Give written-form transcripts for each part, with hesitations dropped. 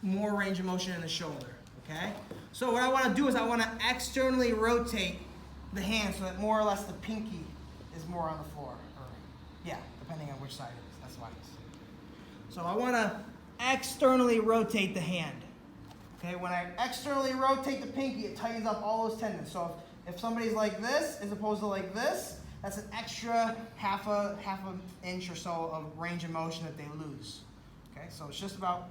more range of motion in the shoulder, okay? So what I want to do is I want to externally rotate the hand so that more or less the pinky is more on the floor. Or, yeah, depending on which side it is. That's why it's. So I want to externally rotate the hand. Okay, when I externally rotate the pinky, it tightens up all those tendons. So if somebody's like this as opposed to like this, that's an extra half an inch or so of range of motion that they lose. Okay, so it's just about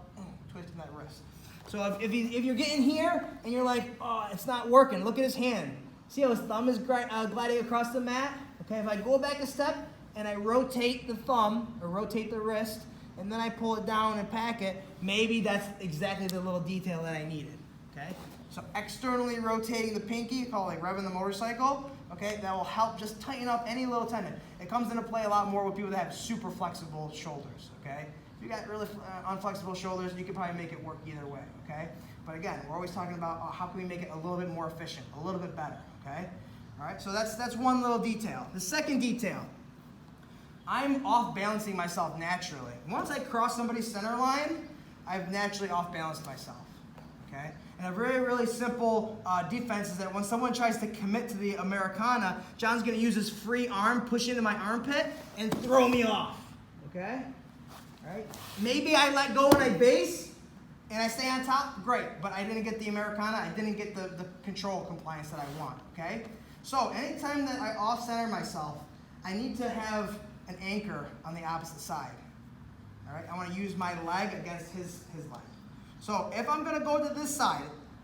twisting that wrist. So if you're getting here and you're like, oh, it's not working, look at his hand. See how his thumb is gliding across the mat? Okay, if I go back a step and I rotate the thumb or rotate the wrist, and then I pull it down and pack it, maybe that's exactly the little detail that I needed, okay? So externally rotating the pinky, called like revving the motorcycle, okay, that will help just tighten up any little tendon. It comes into play a lot more with people that have super flexible shoulders, okay? If you got really unflexible shoulders, you can probably make it work either way, okay? But again, we're always talking about how can we make it a little bit more efficient, a little bit better, okay? All right, so that's one little detail. The second detail, I'm off balancing myself naturally. Once I cross somebody's center line, I've naturally off balanced myself, okay? And a very, really simple defense is that when someone tries to commit to the Americana, John's gonna use his free arm, push into my armpit, and throw me off, okay? All right? Maybe I let go and I base, and I stay on top, great, but I didn't get the Americana, I didn't get the control compliance that I want, okay? So anytime that I off-center myself, I need to have an anchor on the opposite side. All right, I want to use my leg against his leg. So if I'm going to go to this side,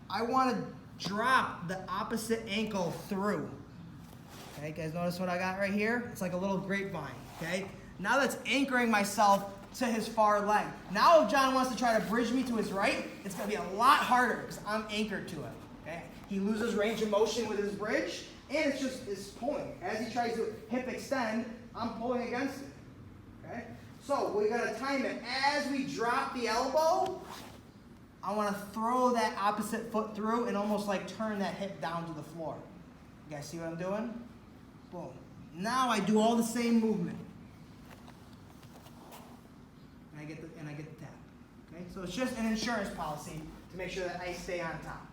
I want to drop the opposite ankle through. Okay, you guys notice what I got right here? It's like a little grapevine, okay? Now that's anchoring myself to his far leg. Now if John wants to try to bridge me to his right, it's going to be a lot harder because I'm anchored to it, okay? He loses range of motion with his bridge, and it's pulling. As he tries to hip extend, I'm pulling against it, okay? So we're gonna time it. As we drop the elbow, I wanna throw that opposite foot through and almost like turn that hip down to the floor. You guys see what I'm doing? Boom. Now I do all the same movement. And I get the tap, okay? So it's just an insurance policy to make sure that I stay on top.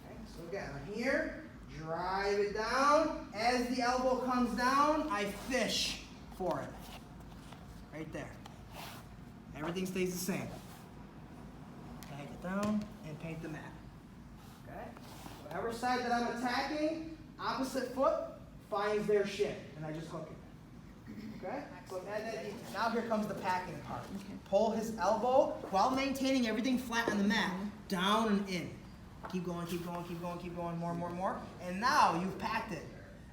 Okay, so again, I'm here. Drive it down. As the elbow comes down, I fish for it. Right there. Everything stays the same. Tag it down and paint the mat. Okay? Whatever side that I'm attacking, opposite foot finds their shin, and I just hook it. Okay? So add that in. Now here comes the packing part. Pull his elbow while maintaining everything flat on the mat, down and in. Keep going, keep going, keep going, keep going, more and more and more. And now you've packed it.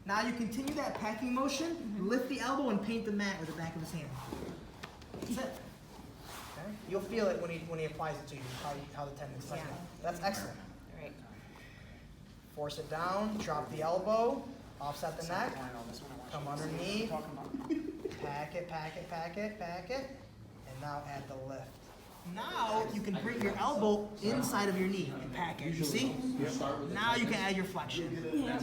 Now you continue that packing motion, lift the elbow and paint the mat with the back of his hand. That's it. Okay? You'll feel it when he applies it to you, how the tendons touch it. That's excellent. Right. Force it down, drop the elbow, offset the neck, come underneath, pack it, pack it, pack it, pack it, and now add the lift. Now you can bring your elbow inside of your knee and pack it. You see? Now you can add your flexion.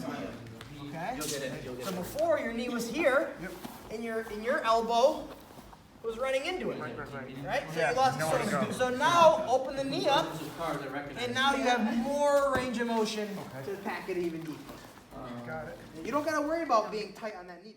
Okay? So before your knee was here, and your elbow was running into it. Right? So you lost so now open the knee up, and now you have more range of motion to pack it even deeper. You don't got to worry about being tight on that knee.